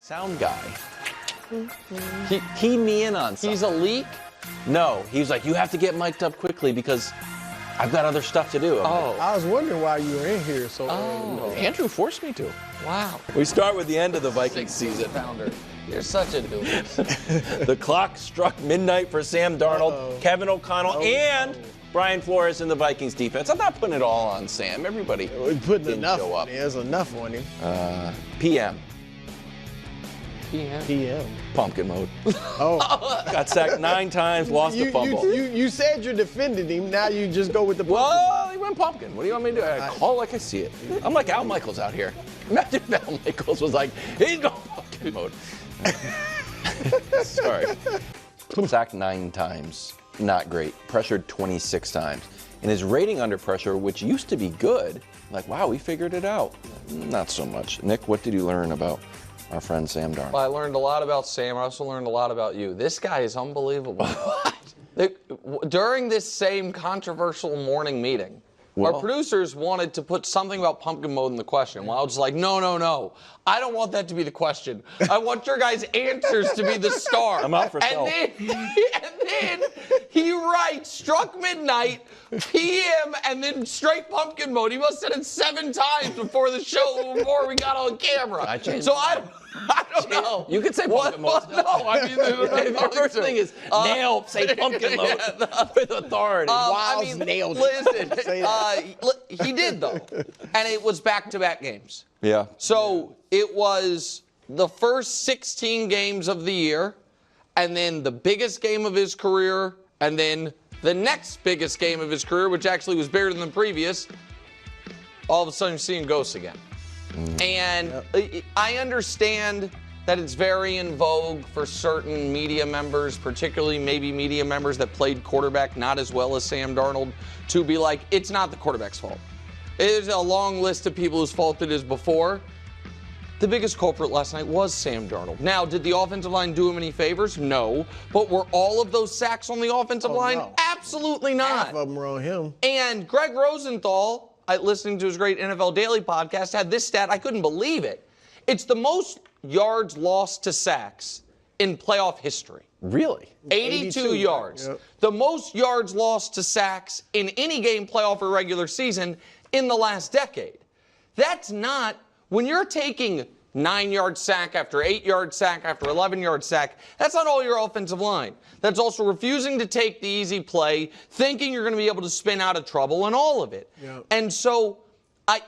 Sound guy. He keyed me in on something. He's a leak? No, he was like, you have to get mic'd up quickly because I've got other stuff to do. Oh. I was wondering why you were in here so early. Andrew forced me to. Wow. We start with the end of the Vikings season. Founder. You're such a doofus. The clock struck midnight for Sam Darnold, Kevin O'Connell, and Brian Flores in the Vikings defense. I'm not putting it all on Sam. Everybody We're putting didn't enough show on up. him. There's enough on him. PM. PM. Pumpkin mode. Oh. Got sacked 9 times, lost a fumble. You said you defended him. Now you just go with the Well, he went pumpkin. What do you want me to do? I call like I see it. I'm like Al Michaels out here. Imagine if Al Michaels was like, he's going pumpkin mode. Sorry. Sacked 9 times. Not great. Pressured 26 times. And his rating under pressure, which used to be good, like, wow, we figured it out. Not so much. Nick, what did you learn about our friend Sam Darnold? Well, I learned a lot about Sam. I also learned a lot about you. This guy is unbelievable. During this same controversial morning meeting, our producers wanted to put something about pumpkin mode in the question. Well, I was like, no. I don't want that to be the question. I want your guys' answers to be the star. I'm out for self. And then he writes, struck midnight, PM, and then straight pumpkin mode. He must have said it 7 times before the show, before we got on camera. I changed So I don't know. You could say pumpkin mode. No, I mean, The first thing is nail, say pumpkin mode with authority. nails. Listen, he did, though. And it was back-to-back games. Yeah. So it was the first 16 games of the year, and then the biggest game of his career, and then the next biggest game of his career, which actually was bigger than the previous. All of a sudden, you're seeing ghosts again. And I understand that it's very in vogue for certain media members, particularly maybe media members that played quarterback not as well as Sam Darnold, to be like, it's not the quarterback's fault. There's a long list of people whose fault it is before. The biggest culprit last night was Sam Darnold. Now, did the offensive line do him any favors? No. But were all of those sacks on the offensive line? No. Absolutely not. Half of them were on him. And Greg Rosenthal, listening to his great NFL Daily podcast, had this stat. I couldn't believe it. It's the most yards lost to sacks in playoff history. Really? 82 yards. Yep. The most yards lost to sacks in any game, playoff or regular season, in the last decade. That's not, when you're taking 9-yard sack after 8-yard sack after 11-yard sack, that's not all your offensive line. That's also refusing to take the easy play, thinking you're going to be able to spin out of trouble, and all of it. Yep. And so, I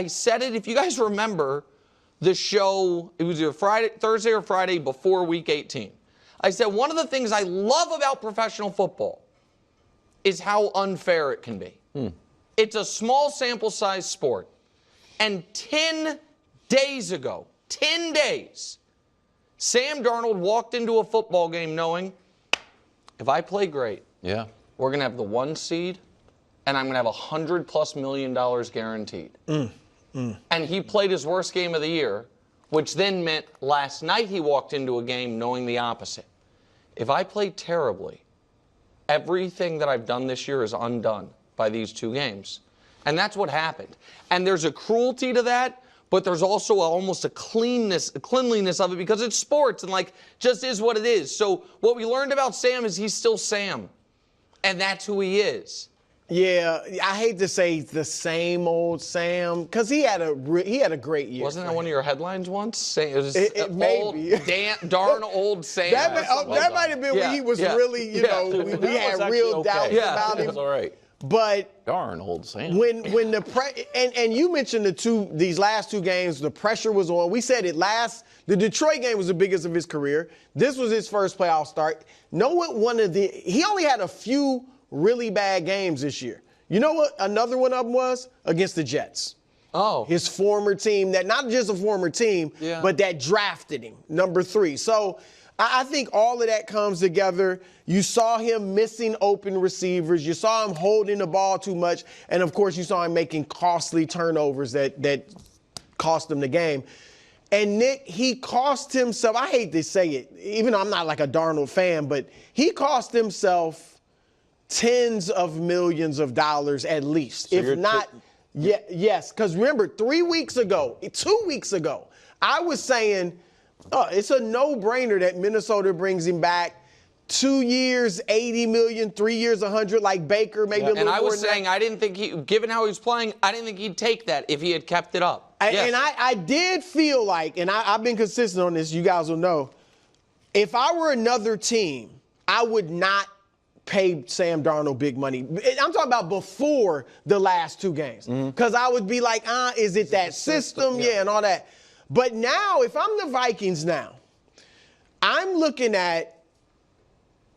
said it, if you guys remember the show, it was either Thursday or Friday before Week 18. I said one of the things I love about professional football is how unfair it can be. It's a small sample size sport. And 10 days ago, 10 days, Sam Darnold walked into a football game knowing, if I play great, we're going to have the 1 seed, and I'm going to have $100+ million guaranteed. And he played his worst game of the year, which then meant last night he walked into a game knowing the opposite. If I play terribly, everything that I've done this year is undone by these 2 games. And that's what happened. And there's a cruelty to that, but there's also almost a cleanliness of it because it's sports and just is what it is. So what we learned about Sam is he's still Sam. And that's who he is. Yeah, I hate to say the same old Sam because he had a great year. Wasn't that one of your headlines once? It was maybe. Darn old Sam. That might have been when he was really, we had real doubts about him. That's all right. But darn old Sam. When the and you mentioned these last 2 games, the pressure was on. We said the Detroit game was the biggest of his career. This was his first playoff start. He only had a few really bad games this year. You know what another one of them was? Against the Jets. Oh. His former team, that not just a former team, but that drafted him, number 3. So I think all of that comes together. You saw him missing open receivers. You saw him holding the ball too much. And, of course, you saw him making costly turnovers that cost him the game. And, Nick, he cost himself, I hate to say it, even though I'm not like a Darnold fan, but he cost himself tens of millions of dollars at least, so if not, yes. Because remember, 2 weeks ago, I was saying Oh, it's a no-brainer that Minnesota brings him back. 2 years, $80 million, 3 years, $100, like Baker, maybe a little more. And I was than saying, that. I didn't think given how he was playing, I didn't think he'd take that if he had kept it up. And I did feel like, and I've been consistent on this, you guys will know, if I were another team, I would not pay Sam Darnold big money. I'm talking about before the last 2 games. Because I would be like, is it that system? Yeah, and all that. But now, if I'm the Vikings now, I'm looking at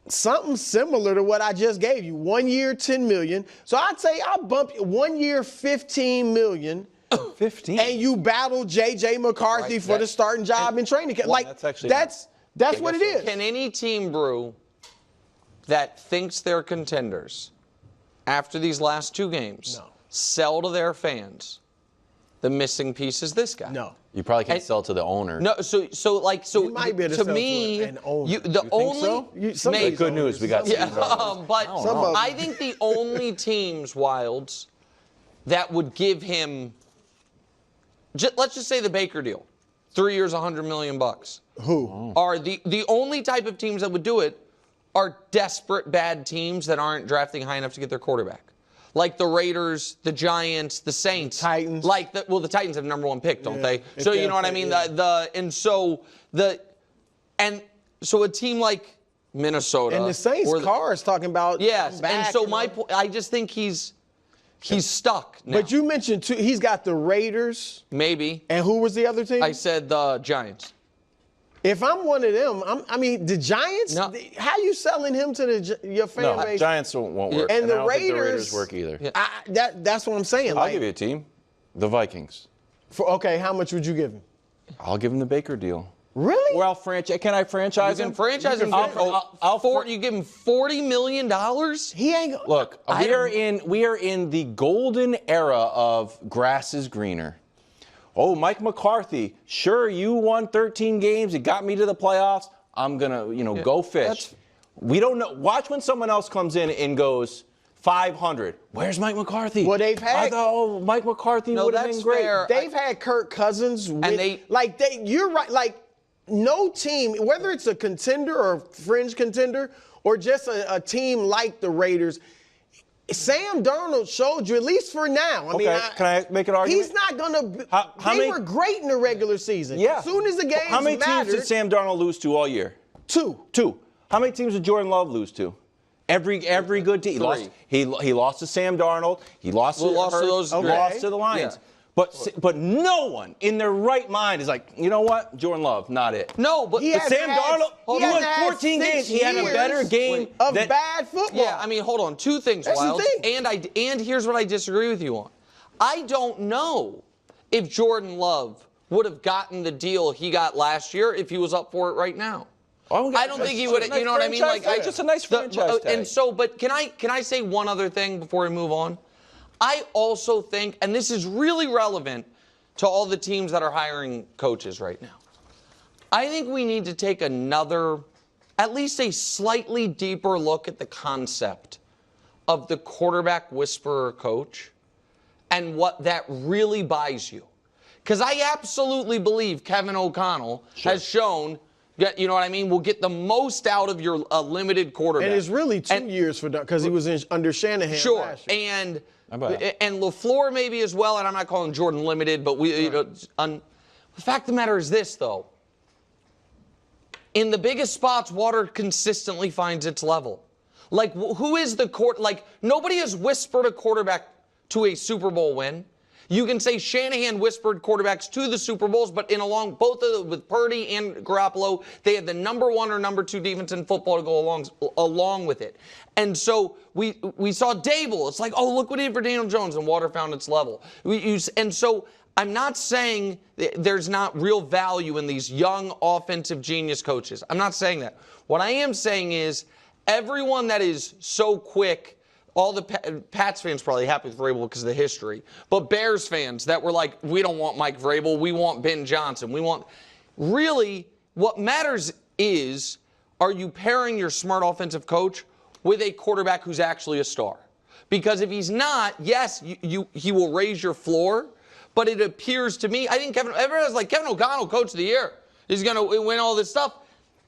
something similar to what I just gave you. 1 year, $10 million. So I'd say I'll bump you 1 year, $15 million. 15. And you battle J.J. McCarthy for the starting job in training camp. Well, like, that's what it is. Can any team, Brew, that thinks they're contenders after these last 2 games sell to their fans the missing piece is this guy? No. You probably can't sell to the owner. No, so You might be able to to sell me, to an owner. the You think only so? maybe. Good news, we got Yeah, but of I think the only teams, Wilds, that would give him, let's just say the Baker deal, 3 years, $100 million. Who? Are the only type of teams that would do it are desperate bad teams that aren't drafting high enough to get their quarterback. Like the Raiders, the Giants, the Saints. Titans. The Titans have #1 pick, don't they? if So they you know what I have mean? So a team like Minnesota. And the Saints car is talking about Yes, back, and so my point, I just think he's stuck now. But you mentioned he's got the Raiders. Maybe. And who was the other team? I said the Giants. If I'm one of them, the Giants. No. How you selling him to your fan No, base? Giants won't work. And the I don't think the Raiders- Raiders work either. Yeah. That's what I'm saying. I'll give you a team. The Vikings. Okay, how much would you give him? I'll give him the Baker deal. Really? Well, can I franchise You him? can franchise him. You give him $40 million? He ain't. Look, we are in the golden era of grass is greener. Oh, Mike McCarthy, sure, you won 13 games. It got me to the playoffs. I'm going to, go fish. We don't know. Watch when someone else comes in and goes 500. Where's Mike McCarthy? Well, they've had. I thought, Mike McCarthy would have been great. fair. They've had Kirk Cousins. You're right. Like, no team, whether it's a contender or fringe contender or just a team like the Raiders, Sam Darnold showed you, at least for now. Can I make an argument? He's not going to. How They many- were great in the regular season. Yeah. As soon as the games How many mattered, teams did Sam Darnold lose to all year? 2. 2. How many teams did Jordan Love lose to? Every good team. He lost to Sam Darnold. He lost to those. Lost to the Lions. Yeah. But no one in their right mind is like, you know what? Jordan Love, not it. No, but Sam Darnold, he won 14 games. He had a better game of bad football. Yeah, hold on. 2 things, That's Wild. the thing. And here's what I disagree with you on. I don't know if Jordan Love would have gotten the deal he got last year if he was up for it right now. I don't think he would. You know what I mean? Just a nice franchise tag. And so, but can I say one other thing before we move on? I also think, and this is really relevant to all the teams that are hiring coaches right now, I think we need to take at least a slightly deeper look at the concept of the quarterback whisperer coach and what that really buys you. Because I absolutely believe Kevin O'Connell has shown, you know what I mean, will get the most out of your limited quarterback. And it's really 2 years for because he was under Shanahan. Sure, last year. and LaFleur maybe as well, and I'm not calling Jordan limited, but the fact of the matter is this, though. In the biggest spots, water consistently finds its level. Like, who is the nobody has whispered a quarterback to a Super Bowl win. You can say Shanahan whispered quarterbacks to the Super Bowls, but both of them, with Purdy and Garoppolo, they had the #1 or #2 defense in football to go along with it. And so we saw Dable. It's like, oh, look what he did for Daniel Jones, and water found its level. And so I'm not saying there's not real value in these young offensive genius coaches. I'm not saying that. What I am saying is everyone that is so quick. All the Pats fans probably happy with Vrabel because of the history. But Bears fans that were like, we don't want Mike Vrabel. We want Ben Johnson. Really, what matters is, are you pairing your smart offensive coach with a quarterback who's actually a star? Because if he's not, yes, he will raise your floor. But it appears to me, I think everyone's like, Kevin O'Connell, coach of the year. He's going to win all this stuff.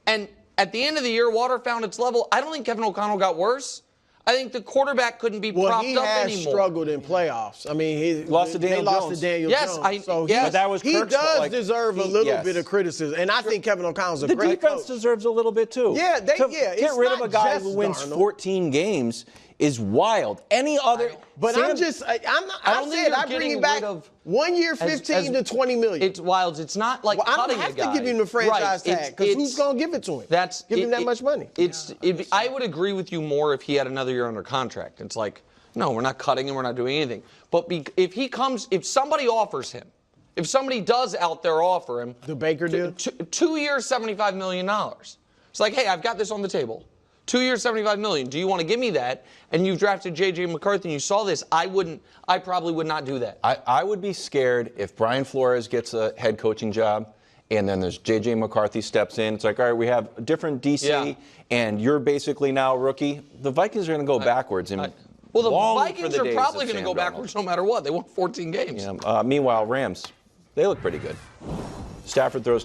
And at the end of the year, water found its level. I don't think Kevin O'Connell got worse. I think the quarterback couldn't be propped up anymore. Well, he has struggled in playoffs. I mean, they lost to Daniel Jones. Yes, so but that was he Kirk's does fault. deserve a little bit of criticism, and I think Kevin O'Connell's a great coach. The defense deserves a little bit too. Yeah, get rid of a guy who wins 14 games is wild. Any other, but I bring him back 1 year, 15 to 20 million. It's wild. It's not like cutting a guy. I don't have to give him the franchise tag because who's going to give it to him? Give him that much money. I would agree with you more if he had another year under contract. It's like, no, we're not cutting him. We're not doing anything. But if somebody offers him, if somebody does out there offer him the Baker deal, 2 years, $75 million. It's like, hey, I've got this on the table. 2 years, $75 million. Do you want to give me that? And you've drafted J.J. McCarthy and you saw this. I probably would not do that. I would be scared if Brian Flores gets a head coaching job and then there's J.J. McCarthy steps in. It's like, all right, we have a different DC and you're basically now a rookie. The Vikings are going to go backwards. Well, the Vikings are probably going to go backwards no matter what. They won 14 games. Yeah, meanwhile, Rams, they look pretty good. Stafford throws